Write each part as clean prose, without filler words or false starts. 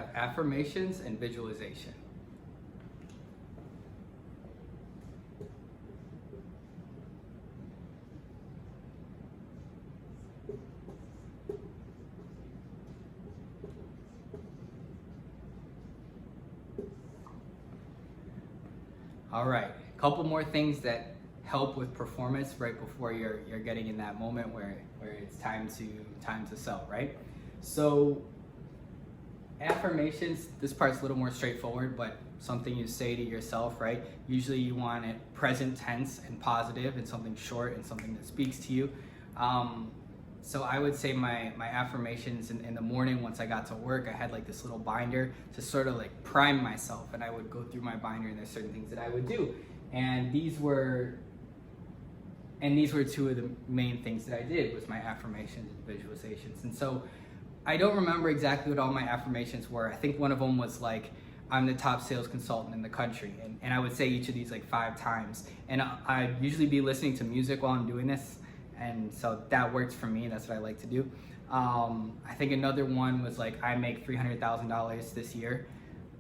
have affirmations and visualization. All right, a couple more things that help with performance right before you're getting in that moment where it's time to sell, right? So affirmations, this part's a little more straightforward, but something you say to yourself, right? Usually you want it present tense and positive and something short and something that speaks to you. So I would say my affirmations in the morning once I got to work, I had like this little binder to sort of like prime myself, and I would go through my binder and there's certain things that I would do. And these were two of the main things that I did was my affirmations and visualizations. And so I don't remember exactly what all my affirmations were. I think one of them was like, I'm the top sales consultant in the country. And I would say each of these like 5 times. And I'd usually be listening to music while I'm doing this. And so that works for me. That's what I like to do. I think another one was like, I make $300,000 this year.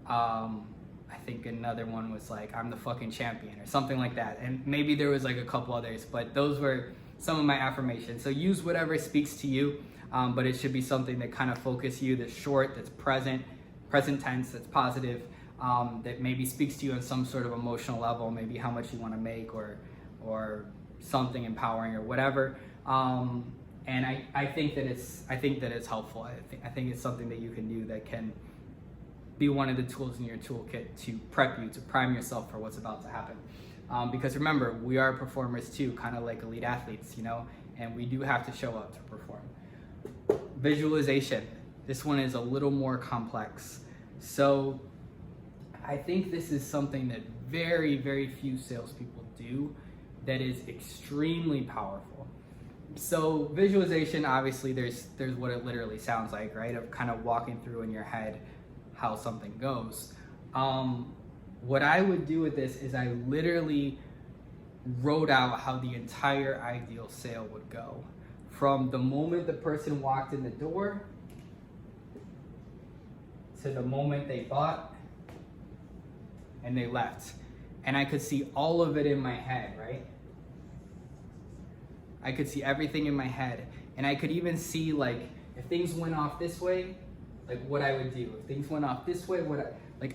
I think another one was like, I'm the fucking champion or something like that. And maybe there was like a couple others, but those were some of my affirmations. So use whatever speaks to you, but it should be something that kind of focuses you, that's short, that's present tense, that's positive, that maybe speaks to you on some sort of emotional level, maybe how much you want to make or something empowering or whatever. And I think that it's helpful. I think it's something that you can do that can be one of the tools in your toolkit to prep you, to prime yourself for what's about to happen. Because remember, we are performers too, kind of like elite athletes, you know, and we do have to show up to perform. Visualization. This one is a little more complex. So I think this is something that very, very few salespeople do that is extremely powerful. So visualization, obviously there's what it literally sounds like, right? Of kind of walking through in your head how something goes. What I would do with this is I literally wrote out how the entire ideal sale would go. From the moment the person walked in the door to the moment they bought and they left. And I could see all of it in my head, right? I could see everything in my head. And I could even see like, if things went off this way, like what I would do. If things went off this way,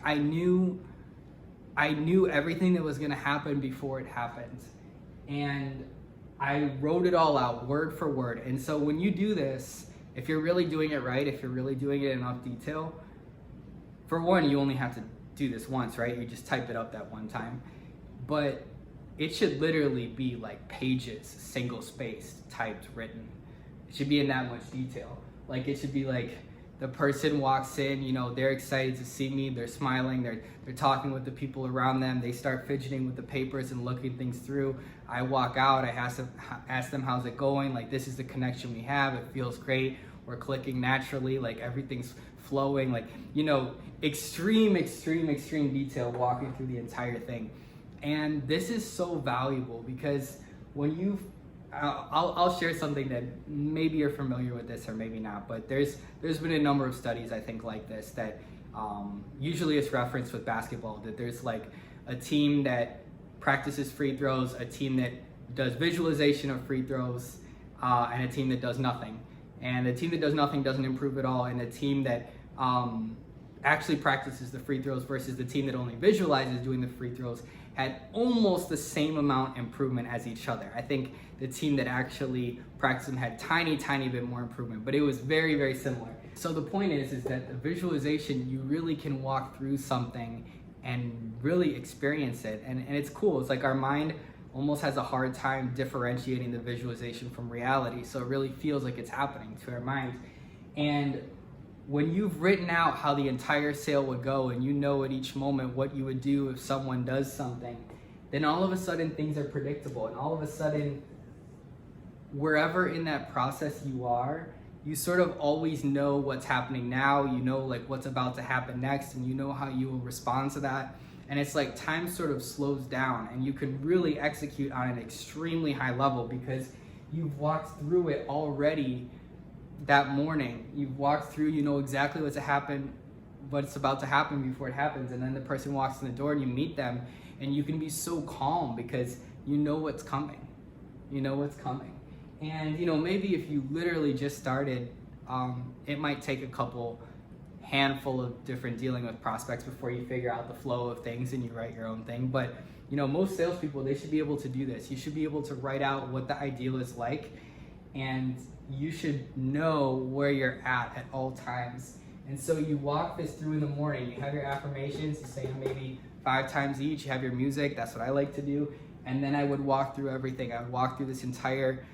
I knew everything that was gonna happen before it happened. And I wrote it all out word for word. And so when you do this, if you're really doing it right, if you're really doing it in enough detail, for one, you only have to do this once, right? You just type it up that one time. But it should literally be like pages, single spaced, typed, written. It should be in that much detail. Like it should be like the person walks in, you know, they're excited to see me, they're smiling, they're talking with the people around them, they start fidgeting with the papers and looking things through. I walk out, I ask them how's it going, like this is the connection we have, it feels great, we're clicking naturally, like everything's flowing, like, you know, extreme detail walking through the entire thing. And this is so valuable because when I'll share something that maybe you're familiar with this or maybe not, but there's been a number of studies I think like this that usually it's referenced with basketball, that there's like a team that practices free throws, a team that does visualization of free throws, and a team that does nothing. And the team that does nothing doesn't improve at all, and the team that actually practices the free throws versus the team that only visualizes doing the free throws had almost the same amount improvement as each other. I think the team that actually practiced them had tiny bit more improvement, but it was very similar. So the point is that the visualization, you really can walk through something and really experience it. And it's cool. It's like our mind almost has a hard time differentiating the visualization from reality. So it really feels like it's happening to our mind. And when you've written out how the entire sale would go and you know at each moment what you would do if someone does something, then all of a sudden things are predictable, and all of a sudden wherever in that process you are, you sort of always know what's happening now, you know like what's about to happen next, and you know how you will respond to that. And it's like time sort of slows down and you can really execute on an extremely high level because you've walked through it already that morning. You've walked through, you know exactly what's to happen what's about to happen before it happens. And then the person walks in the door and you meet them, and you can be so calm because you know what's coming. You know what's coming. And maybe if you literally just started, it might take a handful of different dealing with prospects before you figure out the flow of things and you write your own thing. But most salespeople, they should be able to do this. You should be able to write out what the ideal is like, and you should know where you're at all times. And so you walk this through in the morning. You have your affirmations, you say them maybe 5 times each. You have your music. That's what I like to do. And then I would walk through everything. I would walk through this entire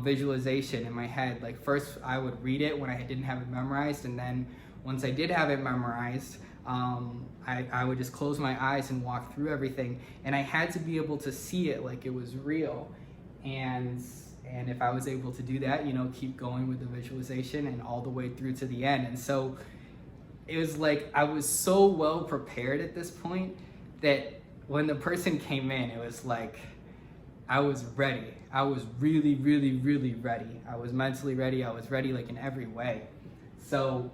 visualization in my head. Like, first I would read it when I didn't have it memorized, and then once I did have it memorized, I would just close my eyes and walk through everything. And I had to be able to see it like it was real. And if I was able to do that, keep going with the visualization and all the way through to the end. And so it was like I was so well prepared at this point that when the person came in, it was like I was ready. I was really, really, really ready. I was mentally ready. I was ready like in every way. So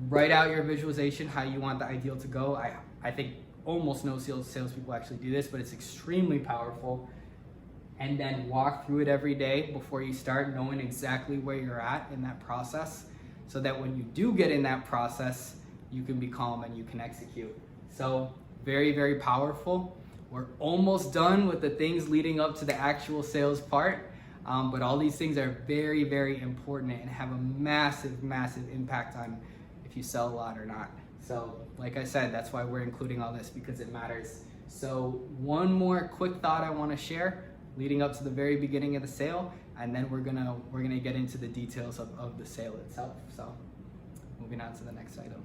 write out your visualization, how you want the ideal to go. I think almost no salespeople actually do this, but it's extremely powerful. And then walk through it every day before you start, knowing exactly where you're at in that process, so that when you do get in that process, you can be calm and you can execute. So very, very powerful. We're almost done with the things leading up to the actual sales part, but all these things are very, very important and have a massive, massive impact on if you sell a lot or not. So like I said, that's why we're including all this, because it matters. So one more quick thought I want to share leading up to the very beginning of the sale, and then we're gonna get into the details of the sale itself. So moving on to the next item.